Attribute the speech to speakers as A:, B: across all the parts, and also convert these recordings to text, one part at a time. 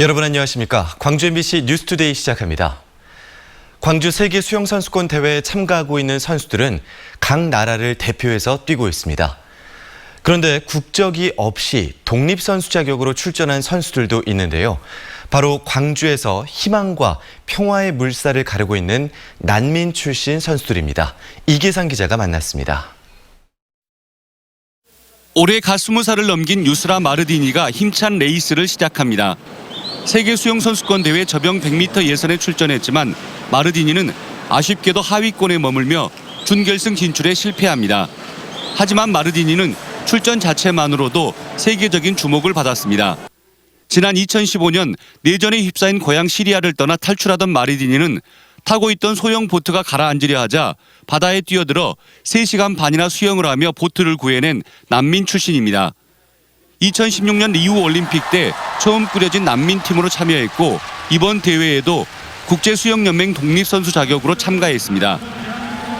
A: 여러분 안녕하십니까? 광주 MBC 뉴스투데이 시작합니다. 광주 세계 수영선수권 대회에 참가하고 있는 선수들은 각 나라를 대표해서 뛰고 있습니다. 그런데 국적이 없이 독립선수 자격으로 출전한 선수들도 있는데요. 바로 광주에서 희망과 평화의 물살을 가르고 있는 난민 출신 선수들입니다. 이계상 기자가 만났습니다.
B: 올해 갓 20살을 넘긴 유스라 마르디니가 힘찬 레이스를 시작합니다. 세계 수영선수권 대회 저병 100m 예선에 출전했지만 마르디니는 아쉽게도 하위권에 머물며 준결승 진출에 실패합니다. 하지만 마르디니는 출전 자체만으로도 세계적인 주목을 받았습니다. 지난 2015년 내전에 휩싸인 고향 시리아를 떠나 탈출하던 마르디니는 타고 있던 소형 보트가 가라앉으려 하자 바다에 뛰어들어 3시간 반이나 수영을 하며 보트를 구해낸 난민 출신입니다. 2016년 리우 올림픽 때 처음 꾸려진 난민팀으로 참여했고 이번 대회에도 국제수영연맹 독립선수 자격으로 참가했습니다.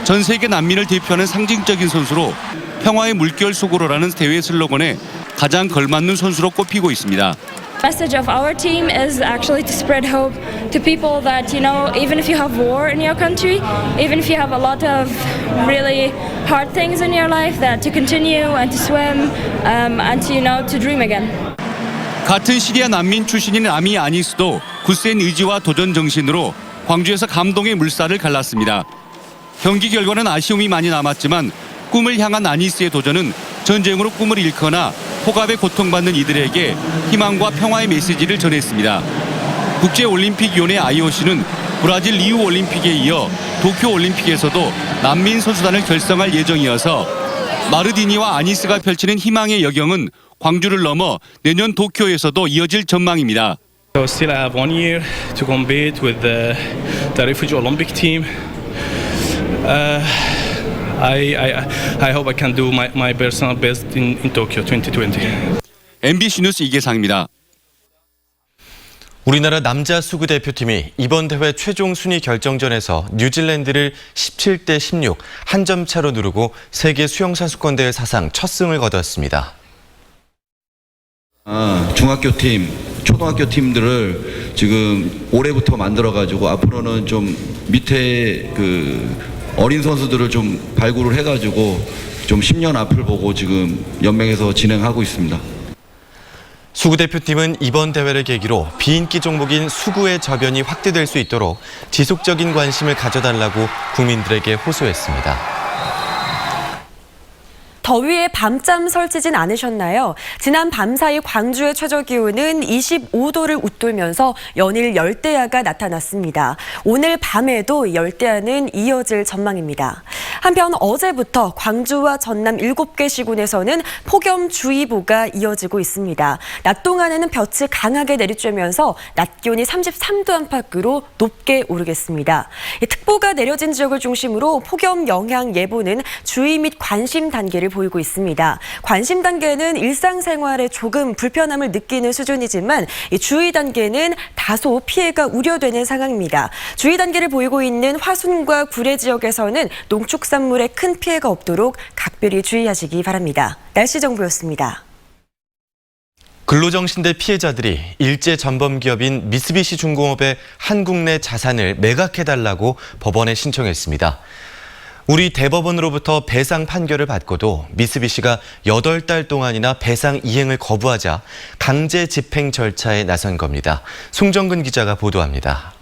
B: 전 세계 난민을 대표하는 상징적인 선수로 평화의 물결 속으로라는 대회 슬로건에 가장 걸맞는 선수로 꼽히고 있습니다.
C: Message of our team is actually to spread hope to people that, even if you have war in your country, even if you have a lot of really hard things in your life, that to continue and to swim and to dream again.
B: 같은 시리아 난민 출신인 아미 아니스도 굳센 의지와 도전 정신으로 광주에서 감동의 물살을 갈랐습니다. 경기 결과는 아쉬움이 많이 남았지만 꿈을 향한 아니스의 도전은 전쟁으로 꿈을 잃거나 폭압에 고통받는 이들에게 희망과 평화의 메시지를 전했습니다. 국제올림픽위원회 IOC는 브라질 리우 올림픽에 이어 도쿄 올림픽에서도 난민 선수단을 결성할 예정이어서 마르디니와 아니스가 펼치는 희망의 여경은 광주를 넘어 내년 도쿄에서도 이어질 전망입니다.
D: So still I have 1 year to compete with the Refugee Olympic team. I hope I can do my personal best in Tokyo 2020.
B: MBC 뉴스 이계상입니다.
A: 우리나라 남자 수구 대표팀이 이번 대회 최종 순위 결정전에서 뉴질랜드를 17대 16 한 점 차로 누르고 세계 수영선수권 대회 사상 첫 승을 거뒀습니다.
E: 중학교 팀, 초등학교 팀들을 지금 올해부터 만들어가지고 앞으로는 좀 밑에 어린 선수들을 좀 발굴을 해가지고 좀 10년 앞을 보고 지금 연맹에서 진행하고 있습니다.
A: 수구 대표팀은 이번 대회를 계기로 비인기 종목인 수구의 저변이 확대될 수 있도록 지속적인 관심을 가져달라고 국민들에게 호소했습니다.
F: 더위에 밤잠 설치진 않으셨나요? 지난 밤사이 광주의 최저기온은 25도를 웃돌면서 연일 열대야가 나타났습니다. 오늘 밤에도 열대야는 이어질 전망입니다. 한편 어제부터 광주와 전남 7개 시군에서는 폭염주의보가 이어지고 있습니다. 낮 동안에는 볕이 강하게 내리쬐면서 낮 기온이 33도 안팎으로 높게 오르겠습니다. 특보가 내려진 지역을 중심으로 폭염 영향 예보는 주의 및 관심 단계를 보이고 있습니다. 관심 단계는 일상생활에 조금 불편함을 느끼는 수준이지만 주의 단계는 다소 피해가 우려되는 상황입니다. 주의 단계를 보이고 있는 화순과 구례 지역에서는 농축산물에 큰 피해가 없도록 각별히 주의하시기 바랍니다. 날씨 정보였습니다.
A: 근로정신대 피해자들이 일제 전범기업인 미쓰비시 중공업의 한국 내 자산을 매각해달라고 법원에 신청했습니다. 우리 대법원으로부터 배상 판결을 받고도 미쓰비시가 8달 동안이나 배상 이행을 거부하자 강제 집행 절차에 나선 겁니다. 송정근 기자가 보도합니다.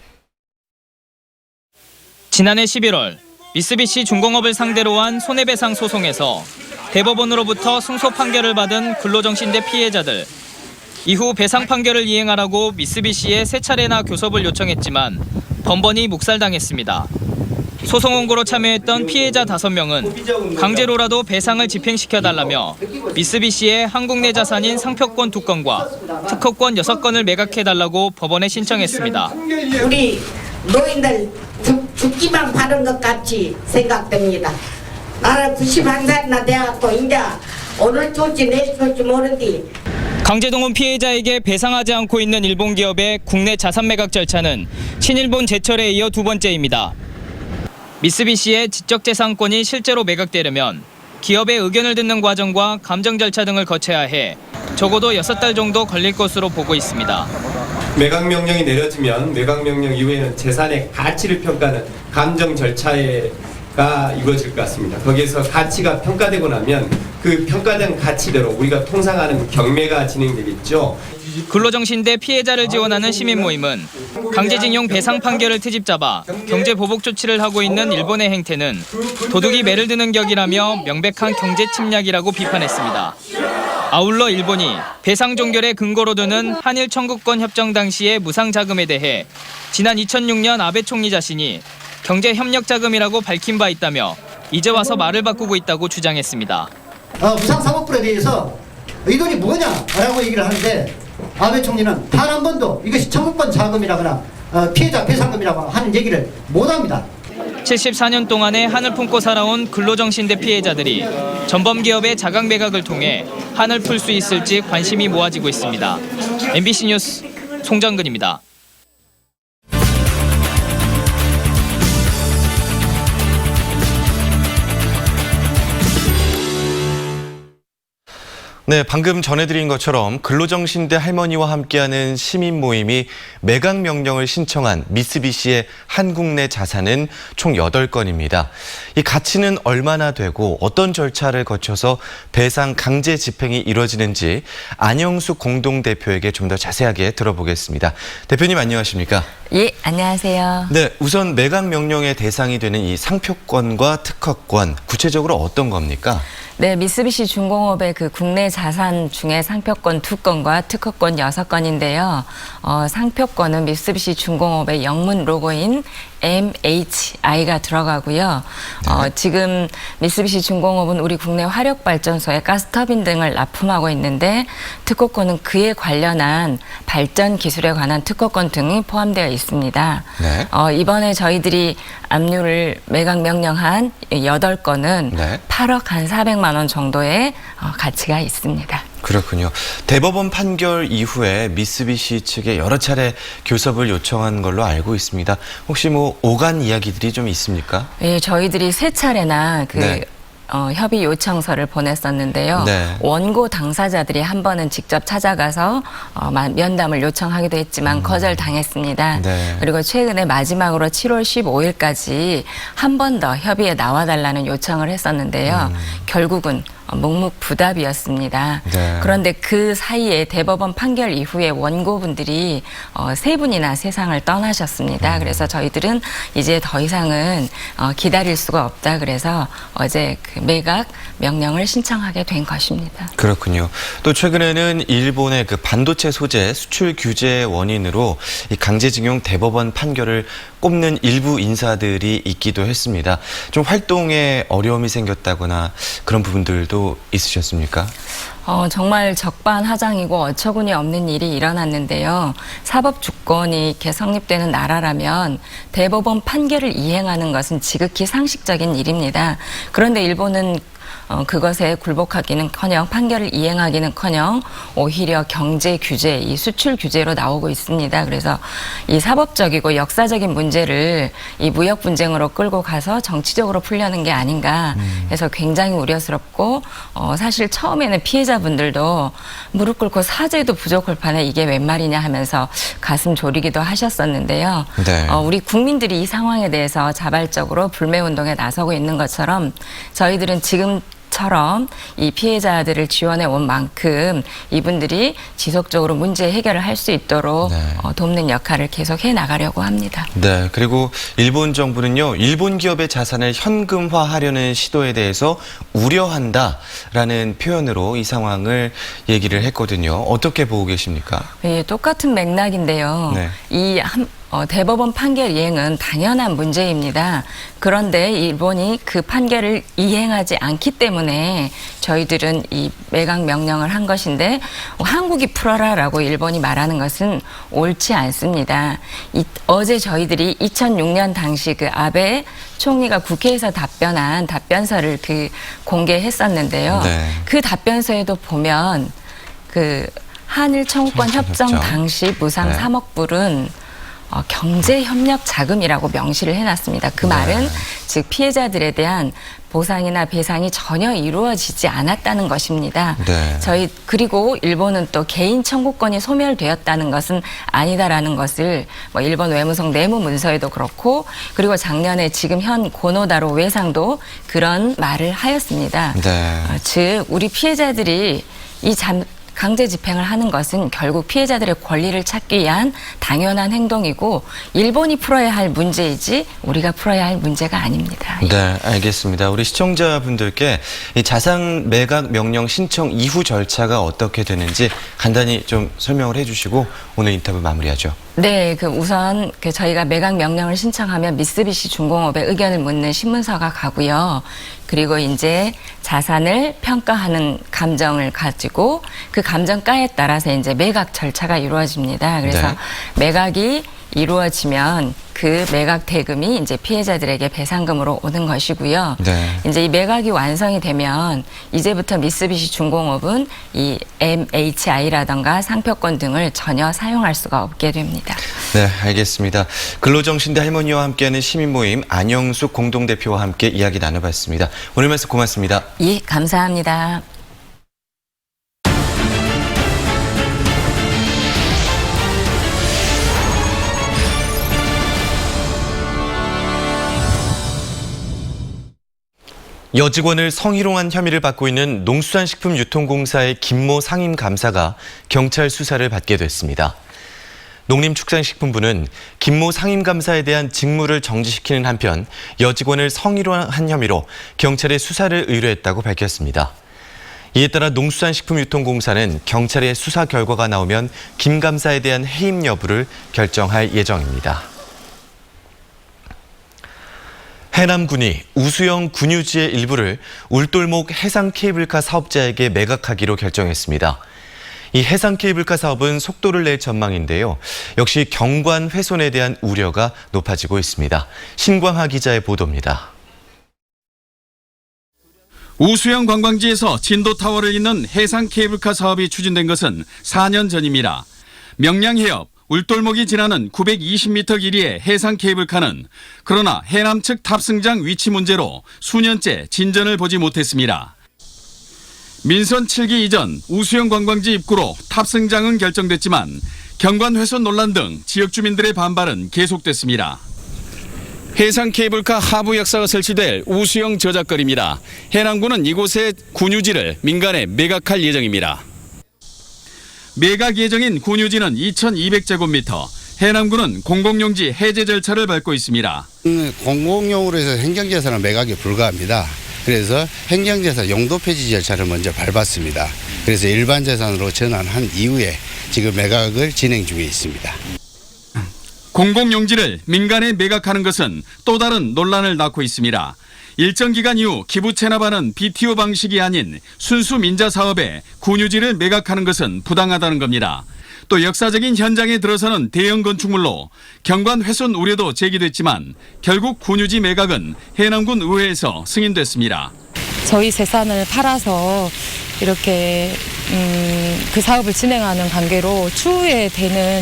G: 지난해 11월 미쓰비시 중공업을 상대로 한 손해배상 소송에서 대법원으로부터 승소 판결을 받은 근로정신대 피해자들. 이후 배상 판결을 이행하라고 미쓰비시에 3차례나 교섭을 요청했지만 번번이 묵살당했습니다. 소송 원고로 참여했던 피해자 5명은 강제로라도 배상을 집행시켜달라며 미쓰비시의 한국 내 자산인 상표권 2건과 특허권 6건을 매각해달라고 법원에 신청했습니다.
H: 우리 노인들 죽기만 바른 것 같이 생각됩니다. 나는 91살이나 돼갖고 이제 오늘 좋지 내일 좋지 모르지.
G: 강제동원 피해자에게 배상하지 않고 있는 일본 기업의 국내 자산 매각 절차는 친일본 제철에 이어 2번째입니다. 미쓰비시의 지적재산권이 실제로 매각되려면 기업의 의견을 듣는 과정과 감정 절차 등을 거쳐야 해 적어도 6달 정도 걸릴 것으로 보고 있습니다.
I: 매각명령이 내려지면 매각명령 이후에는 재산의 가치를 평가하는 감정 절차가 이루어질 것 같습니다. 거기에서 가치가 평가되고 나면 그 평가된 가치대로 우리가 통상하는 경매가 진행되겠죠.
G: 근로정신대 피해자를 지원하는 시민 모임은 강제징용 배상 판결을 트집잡아 경제 보복 조치를 하고 있는 일본의 행태는 도둑이 매를 드는 격이라며 명백한 경제 침략이라고 비판했습니다. 아울러 일본이 배상 종결의 근거로 두는 한일 청구권 협정 당시의 무상 자금에 대해 지난 2006년 아베 총리 자신이 경제 협력 자금이라고 밝힌 바 있다며 이제 와서 말을 바꾸고 있다고 주장했습니다.
J: 무상 3억불에 대해서 이 돈이 뭐냐라고 얘기를 하는데 아베 총리는 단 한 번도 이것이 청구권 자금이라거나 피해자 배상금이라고 하는 얘기를 못합니다.
G: 74년 동안에 한을 품고 살아온 근로정신대 피해자들이 전범기업의 자각 매각을 통해 한을 풀 수 있을지 관심이 모아지고 있습니다. MBC 뉴스 송정근입니다.
A: 네, 방금 전해드린 것처럼 근로정신대 할머니와 함께하는 시민 모임이 매각 명령을 신청한 미쓰비시의 한국 내 자산은 총 8건입니다. 이 가치는 얼마나 되고 어떤 절차를 거쳐서 배상 강제 집행이 이루어지는지 안영숙 공동대표에게 좀 더 자세하게 들어보겠습니다. 대표님 안녕하십니까?
K: 예, 안녕하세요.
A: 네, 우선 매각 명령의 대상이 되는 이 상표권과 특허권, 구체적으로 어떤 겁니까?
K: 네, 미쓰비시 중공업의 그 국내 자산 중에 상표권 2건과 특허권 6건인데요. 상표권은 미쓰비시 중공업의 영문 로고인 MHI가 들어가고요. 지금 미쓰비시 중공업은 우리 국내 화력발전소에 가스터빈 등을 납품하고 있는데 특허권은 그에 관련한 발전 기술에 관한 특허권 등이 포함되어 있습니다.
A: 네.
K: 이번에 저희들이 압류를 매각 명령한 8건은
A: 네.
K: 8억 한 400만 원 정도의 가치가 있습니다.
A: 그렇군요. 대법원 판결 이후에 미쓰비시 측에 여러 차례 교섭을 요청한 걸로 알고 있습니다. 혹시 뭐 오간 이야기들이 좀 있습니까?
K: 예, 저희들이 3차례나
A: 네.
K: 협의 요청서를 보냈었는데요.
A: 네.
K: 원고 당사자들이 한 번은 직접 찾아가서 면담을 요청하기도 했지만 거절당했습니다.
A: 네.
K: 그리고 최근에 마지막으로 7월 15일까지 한 번 더 협의에 나와달라는 요청을 했었는데요. 결국은 묵묵부답이었습니다.
A: 네.
K: 그런데 그 사이에 대법원 판결 이후에 원고분들이 3분이나 세상을 떠나셨습니다. 그래서 저희들은 이제 더 이상은 기다릴 수가 없다. 그래서 어제 그 매각 명령을 신청하게 된 것입니다.
A: 그렇군요. 또 최근에는 일본의 그 반도체 소재 수출 규제 원인으로 이 강제징용 대법원 판결을 꼽는 일부 인사들이 있기도 했습니다. 좀 활동에 어려움이 생겼다거나 그런 부분들도 있으셨습니까?
K: 정말 적반하장이고 어처구니 없는 일이 일어났는데요. 사법 주권이 이렇게 성립되는 나라라면 대법원 판결을 이행하는 것은 지극히 상식적인 일입니다. 그런데 일본은 그것에 굴복하기는커녕 판결을 이행하기는커녕 오히려 경제 규제, 이 수출 규제로 나오고 있습니다. 그래서 이 사법적이고 역사적인 문제를 이 무역 분쟁으로 끌고 가서 정치적으로 풀려는 게 아닌가 해서 굉장히 우려스럽고 사실 처음에는 피해자분들도 무릎 꿇고 사죄도 부족할 판에 이게 웬 말이냐 하면서 가슴 졸이기도 하셨었는데요.
A: 네.
K: 우리 국민들이 이 상황에 대해서 자발적으로 불매운동에 나서고 있는 것처럼 저희들은 지금처럼 이 피해자들을 지원해 온 만큼 이분들이 지속적으로 문제 해결을 할 수 있도록
A: 네.
K: 돕는 역할을 계속 해 나가려고 합니다.
A: 네, 그리고 일본 정부는요, 일본 기업의 자산을 현금화하려는 시도에 대해서 우려한다라는 표현으로 이 상황을 얘기를 했거든요. 어떻게 보고 계십니까?
K: 예, 똑같은 맥락인데요.
A: 네.
K: 대법원 판결 이행은 당연한 문제입니다. 그런데 일본이 그 판결을 이행하지 않기 때문에 저희들은 이 매각 명령을 한 것인데 한국이 풀어라라고 일본이 말하는 것은 옳지 않습니다. 어제 저희들이 2006년 당시 그 아베 총리가 국회에서 답변한 답변서를 공개했었는데요.
A: 네.
K: 그 답변서에도 보면 그 한일 청구권 협정 당시 무상
A: 네.
K: 3억 불은 경제 협력 자금이라고 명시를 해놨습니다. 그 말은 즉 피해자들에 대한 보상이나 배상이 전혀 이루어지지 않았다는 것입니다. 그리고 일본은 또 개인 청구권이 소멸되었다는 것은 아니다라는 것을 일본 외무성 내무 문서에도 그렇고, 그리고 작년에 지금 현 고노다로 외상도 그런 말을 하였습니다. 즉 우리 피해자들이 이 강제 집행을 하는 것은 결국 피해자들의 권리를 찾기 위한 당연한 행동이고, 일본이 풀어야 할 문제이지 우리가 풀어야 할 문제가 아닙니다.
A: 네, 알겠습니다. 우리 시청자분들께 이 자산 매각 명령 신청 이후 절차가 어떻게 되는지 간단히 좀 설명을 해주시고 오늘 인터뷰 마무리하죠.
K: 네, 우선 저희가 매각 명령을 신청하면 미쓰비시 중공업의 의견을 묻는 신문서가 가고요. 그리고 이제 자산을 평가하는 감정을 가지고 그 감정가에 따라서 이제 매각 절차가 이루어집니다. 그래서 매각이 이루어지면 그 매각 대금이 이제 피해자들에게 배상금으로 오는 것이고요. 이제 이 매각이 완성이 되면 이제부터 미쓰비시 중공업은 이 MHI라던가 상표권 등을 전혀 사용할 수가 없게 됩니다.
A: 네, 알겠습니다. 근로정신대 할머니와 함께하는 시민모임 안영숙 공동대표와 함께 이야기 나눠봤습니다. 오늘 말씀 고맙습니다.
K: 예, 감사합니다.
A: 여직원을 성희롱한 혐의를 받고 있는 농수산식품유통공사의 김모 상임감사가 경찰 수사를 받게 됐습니다. 농림축산식품부는 김모 상임감사에 대한 직무를 정지시키는 한편 여직원을 성희롱한 혐의로 경찰에 수사를 의뢰했다고 밝혔습니다. 이에 따라 농수산식품유통공사는 경찰의 수사 결과가 나오면 김 감사에 대한 해임 여부를 결정할 예정입니다. 해남군이 우수영 군유지의 일부를 울돌목 해상케이블카 사업자에게 매각하기로 결정했습니다. 이 해상케이블카 사업은 속도를 낼 전망인데요. 역시 경관 훼손에 대한 우려가 높아지고 있습니다. 신광하 기자의 보도입니다.
L: 우수영 관광지에서 진도타워를 잇는 해상케이블카 사업이 추진된 것은 4년 전입니다. 명량해협, 울돌목이 지나는 920m 길이의 해상 케이블카는 그러나 해남 측 탑승장 위치 문제로 수년째 진전을 보지 못했습니다. 민선 7기 이전 우수영 관광지 입구로 탑승장은 결정됐지만 경관 훼손 논란 등 지역 주민들의 반발은 계속됐습니다. 해상 케이블카 하부 역사가 설치될 우수영 저작거리입니다. 해남군은 이곳의 군유지를 민간에 매각할 예정입니다. 매각 예정인 군유지는 2,200제곱미터, 해남군은 공공용지 해제 절차를 밟고 있습니다.
M: 공공용으로 해서 행정재산은 매각이 불가합니다. 그래서 행정재산 용도 폐지 절차를 먼저 밟았습니다. 그래서 일반 재산으로 전환한 이후에 지금 매각을 진행 중에 있습니다.
L: 공공용지를 민간에 매각하는 것은 또 다른 논란을 낳고 있습니다. 일정 기간 이후 기부 체납하는 BTO 방식이 아닌 순수 민자 사업에 군유지를 매각하는 것은 부당하다는 겁니다. 또 역사적인 현장에 들어서는 대형 건축물로 경관 훼손 우려도 제기됐지만 결국 군유지 매각은 해남군 의회에서 승인됐습니다.
N: 저희 재산을 팔아서 이렇게 그 사업을 진행하는 관계로 추후에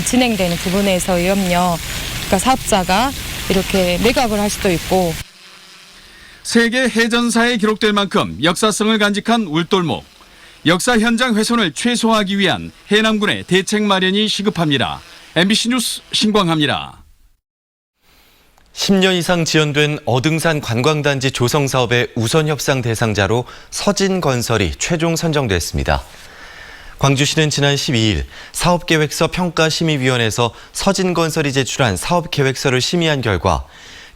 N: 진행되는 부분에서의 염려, 그러니까 사업자가 이렇게 매각을 할 수도 있고.
L: 세계 해전사에 기록될 만큼 역사성을 간직한 울돌목. 역사 현장 훼손을 최소화하기 위한 해남군의 대책 마련이 시급합니다. MBC 뉴스 신광하입니다.
A: 10년 이상 지연된 어등산 관광단지 조성 사업의 우선 협상 대상자로 서진건설이 최종 선정됐습니다. 광주시는 지난 12일 사업계획서 평가심의위원회에서 서진건설이 제출한 사업계획서를 심의한 결과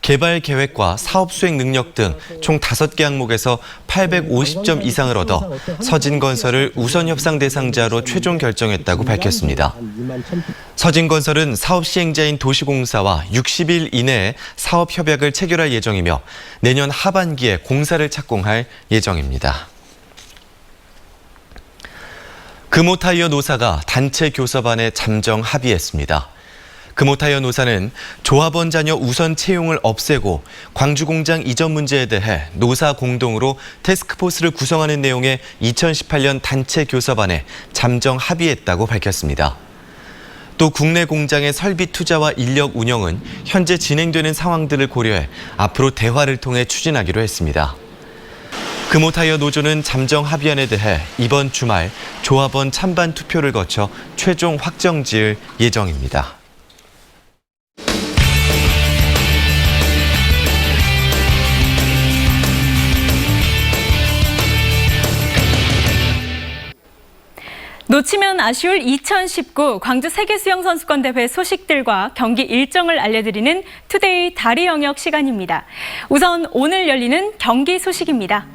A: 개발 계획과 사업 수행 능력 등 총 5개 항목에서 850점 이상을 얻어 서진건설을 우선 협상 대상자로 최종 결정했다고 밝혔습니다. 서진건설은 사업 시행자인 도시공사와 60일 이내에 사업 협약을 체결할 예정이며 내년 하반기에 공사를 착공할 예정입니다. 금호타이어 노사가 단체 교섭안에 잠정 합의했습니다. 금호타이어 노사는 조합원 자녀 우선 채용을 없애고 광주 공장 이전 문제에 대해 노사 공동으로 태스크포스를 구성하는 내용의 2018년 단체 교섭안에 잠정 합의했다고 밝혔습니다. 또 국내 공장의 설비 투자와 인력 운영은 현재 진행되는 상황들을 고려해 앞으로 대화를 통해 추진하기로 했습니다. 금호타이어 노조는 잠정 합의안에 대해 이번 주말 조합원 찬반 투표를 거쳐 최종 확정 지을 예정입니다.
O: 놓치면 아쉬울 2019 광주 세계수영선수권대회 소식들과 경기 일정을 알려드리는 투데이 다리 영역 시간입니다. 우선 오늘 열리는 경기 소식입니다.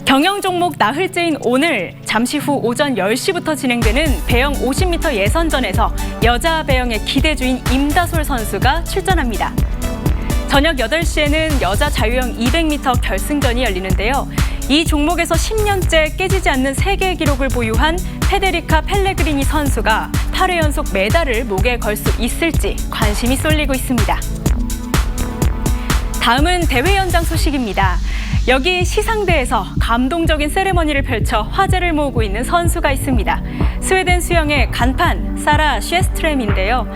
O: 경영 종목 나흘째인 오늘 잠시 후 오전 10시부터 진행되는 배영 50m 예선전에서 여자 배영의 기대주인 임다솔 선수가 출전합니다. 저녁 8시에는 여자 자유형 200m 결승전이 열리는데요. 이 종목에서 10년째 깨지지 않는 세계 기록을 보유한 페데리카 펠레그리니 선수가 8회 연속 메달을 목에 걸 수 있을지 관심이 쏠리고 있습니다. 다음은 대회 현장 소식입니다. 여기 시상대에서 감동적인 세레머니를 펼쳐 화제를 모으고 있는 선수가 있습니다. 스웨덴 수영의 간판 사라 셰스트렘인데요.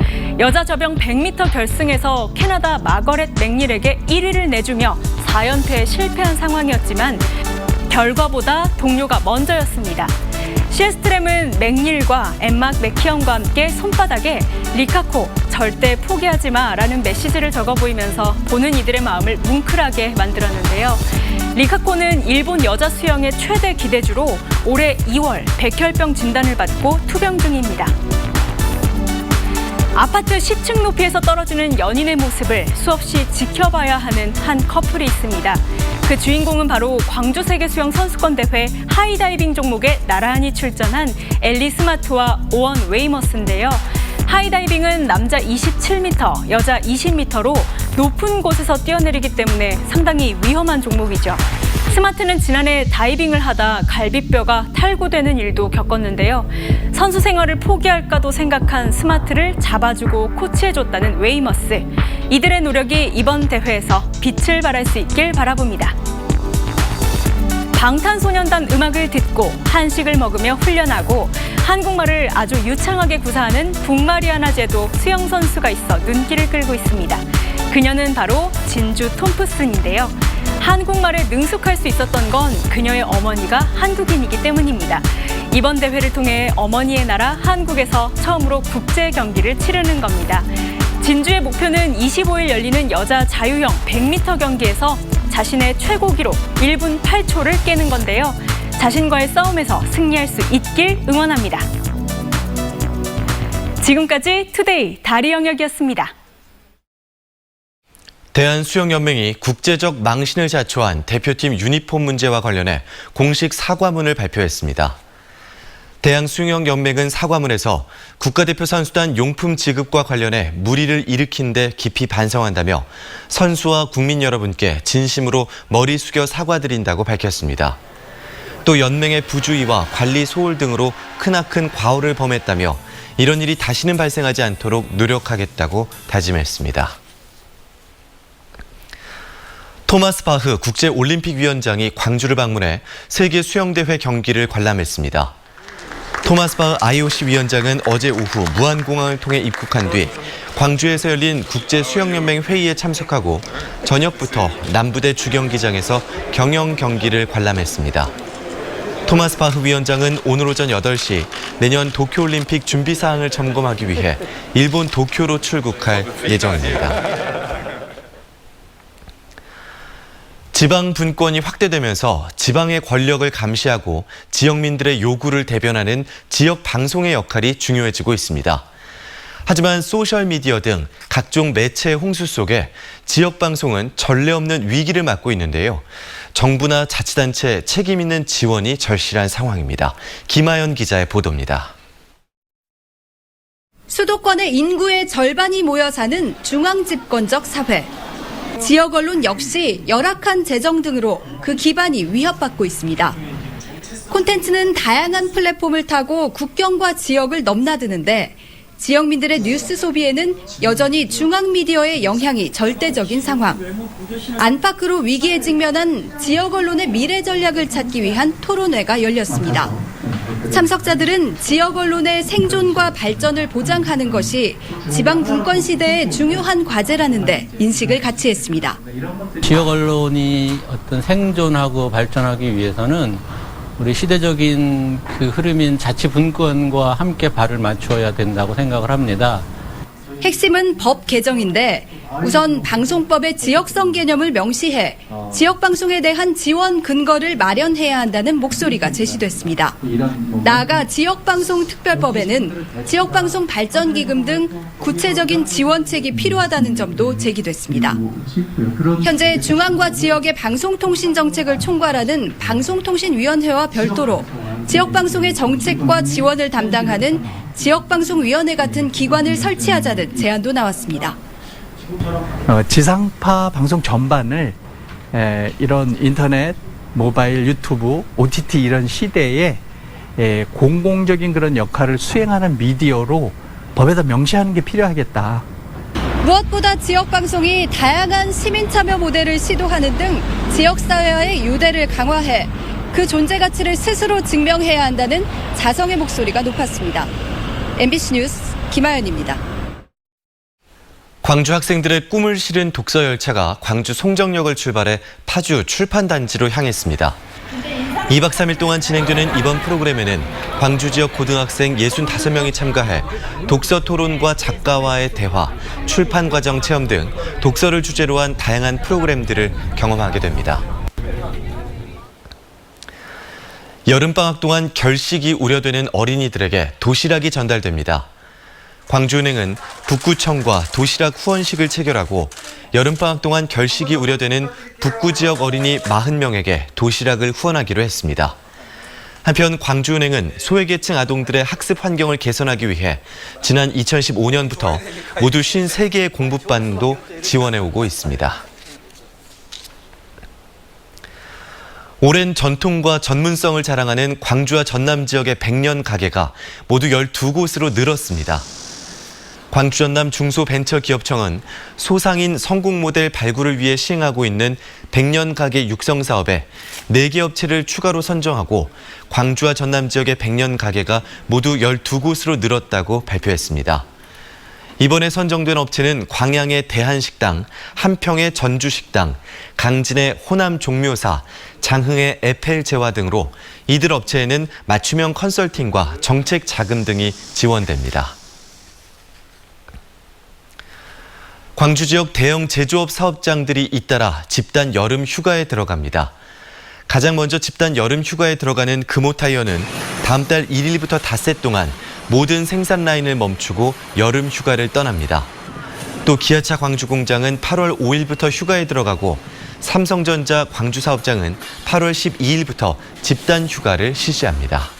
O: 여자 저병 100m 결승에서 캐나다 마거렛 맥닐에게 1위를 내주며 4연패에 실패한 상황이었지만 결과보다 동료가 먼저였습니다. 셰스트렘은 맥닐과 엠마 맥키엄과 함께 손바닥에 리카코 절대 포기하지 마라는 메시지를 적어 보이면서 보는 이들의 마음을 뭉클하게 만들었는데요. 리카코는 일본 여자 수영의 최대 기대주로 올해 2월 백혈병 진단을 받고 투병 중입니다. 아파트 10층 높이에서 떨어지는 연인의 모습을 수없이 지켜봐야 하는 한 커플이 있습니다. 그 주인공은 바로 광주 세계수영선수권대회 하이다이빙 종목에 나란히 출전한 앨리 스마트와 오원 웨이머스인데요. 하이다이빙은 남자 27m, 여자 20m로 높은 곳에서 뛰어내리기 때문에 상당히 위험한 종목이죠. 스마트는 지난해 다이빙을 하다 갈비뼈가 탈구되는 일도 겪었는데요. 선수 생활을 포기할까도 생각한 스마트를 잡아주고 코치해줬다는 웨이머스. 이들의 노력이 이번 대회에서 빛을 발할 수 있길 바라봅니다. 방탄소년단 음악을 듣고 한식을 먹으며 훈련하고 한국말을 아주 유창하게 구사하는 북마리아나제도 수영선수가 있어 눈길을 끌고 있습니다. 그녀는 바로 진주 톰프슨인데요. 한국말에 능숙할 수 있었던 건 그녀의 어머니가 한국인이기 때문입니다. 이번 대회를 통해 어머니의 나라 한국에서 처음으로 국제 경기를 치르는 겁니다. 진주의 목표는 25일 열리는 여자 자유형 100m 경기에서 자신의 최고 기록 1분 8초를 깨는 건데요. 자신과의 싸움에서 승리할 수 있길 응원합니다. 지금까지 투데이 다리 영역이었습니다.
A: 대한수영연맹이 국제적 망신을 자초한 대표팀 유니폼 문제와 관련해 공식 사과문을 발표했습니다. 대한수영연맹은 사과문에서 국가대표 선수단 용품 지급과 관련해 물의를 일으킨 데 깊이 반성한다며 선수와 국민 여러분께 진심으로 머리 숙여 사과드린다고 밝혔습니다. 또 연맹의 부주의와 관리 소홀 등으로 크나큰 과오를 범했다며 이런 일이 다시는 발생하지 않도록 노력하겠다고 다짐했습니다. 토마스 바흐 국제올림픽위원장이 광주를 방문해 세계수영대회 경기를 관람했습니다. 토마스 바흐 IOC 위원장은 어제 오후 무안공항을 통해 입국한 뒤 광주에서 열린 국제수영연맹 회의에 참석하고 저녁부터 남부대 주경기장에서 경영 경기를 관람했습니다. 토마스 바흐 위원장은 오늘 오전 8시 내년 도쿄올림픽 준비 사항을 점검하기 위해 일본 도쿄로 출국할 예정입니다. 지방 분권이 확대되면서 지방의 권력을 감시하고 지역민들의 요구를 대변하는 지역 방송의 역할이 중요해지고 있습니다. 하지만 소셜미디어 등 각종 매체의 홍수 속에 지역 방송은 전례 없는 위기를 맞고 있는데요. 정부나 자치단체 책임 있는 지원이 절실한 상황입니다. 김하연 기자의 보도입니다.
P: 수도권의 인구의 절반이 모여 사는 중앙집권적 사회. 지역 언론 역시 열악한 재정 등으로 그 기반이 위협받고 있습니다. 콘텐츠는 다양한 플랫폼을 타고 국경과 지역을 넘나드는데 지역민들의 뉴스 소비에는 여전히 중앙미디어의 영향이 절대적인 상황. 안팎으로 위기에 직면한 지역 언론의 미래 전략을 찾기 위한 토론회가 열렸습니다. 참석자들은 지역 언론의 생존과 발전을 보장하는 것이 지방 분권 시대의 중요한 과제라는데 인식을 같이 했습니다.
Q: 지역 언론이 어떤 생존하고 발전하기 위해서는 우리 시대적인 그 흐름인 자치 분권과 함께 발을 맞춰야 된다고 생각을 합니다.
P: 핵심은 법 개정인데 우선 방송법의 지역성 개념을 명시해 지역방송에 대한 지원 근거를 마련해야 한다는 목소리가 제시됐습니다. 나아가 지역방송특별법에는 지역방송 발전기금 등 구체적인 지원책이 필요하다는 점도 제기됐습니다. 현재 중앙과 지역의 방송통신 정책을 총괄하는 방송통신위원회와 별도로 지역방송의 정책과 지원을 담당하는 지역방송위원회 같은 기관을 설치하자는 제안도 나왔습니다.
R: 지상파 방송 전반을 이런 인터넷, 모바일, 유튜브, OTT 이런 시대에 공공적인 그런 역할을 수행하는 미디어로 법에다 명시하는 게 필요하겠다.
P: 무엇보다 지역방송이 다양한 시민참여 모델을 시도하는 등 지역사회와의 유대를 강화해 그 존재 가치를 스스로 증명해야 한다는 자성의 목소리가 높았습니다. MBC 뉴스 김하연입니다.
A: 광주 학생들의 꿈을 실은 독서 열차가 광주 송정역을 출발해 파주 출판단지로 향했습니다. 2박 3일 동안 진행되는 이번 프로그램에는 광주 지역 고등학생 65명이 참가해 독서 토론과 작가와의 대화, 출판 과정 체험 등 독서를 주제로 한 다양한 프로그램들을 경험하게 됩니다. 여름방학 동안 결식이 우려되는 어린이들에게 도시락이 전달됩니다. 광주은행은 북구청과 도시락 후원식을 체결하고 여름방학 동안 결식이 우려되는 북구 지역 어린이 40명에게 도시락을 후원하기로 했습니다. 한편 광주은행은 소외계층 아동들의 학습 환경을 개선하기 위해 지난 2015년부터 모두 53개의 공부반도 지원해오고 있습니다. 오랜 전통과 전문성을 자랑하는 광주와 전남 지역의 100년 가게가 모두 12곳으로 늘었습니다. 광주 전남 중소벤처기업청은 소상인 성공 모델 발굴을 위해 시행하고 있는 100년 가게 육성 사업에 4개 업체를 추가로 선정하고 광주와 전남 지역의 100년 가게가 모두 12곳으로 늘었다고 발표했습니다. 이번에 선정된 업체는 광양의 대한식당, 한평의 전주식당, 강진의 호남종묘사, 장흥의 에펠제화 등으로 이들 업체에는 맞춤형 컨설팅과 정책 자금 등이 지원됩니다. 광주 지역 대형 제조업 사업장들이 잇따라 집단 여름 휴가에 들어갑니다. 가장 먼저 집단 여름 휴가에 들어가는 금호타이어는 다음 달 1일부터 닷새 동안 모든 생산 라인을 멈추고 여름 휴가를 떠납니다. 또 기아차 광주 공장은 8월 5일부터 휴가에 들어가고 삼성전자 광주 사업장은 8월 12일부터 집단 휴가를 실시합니다.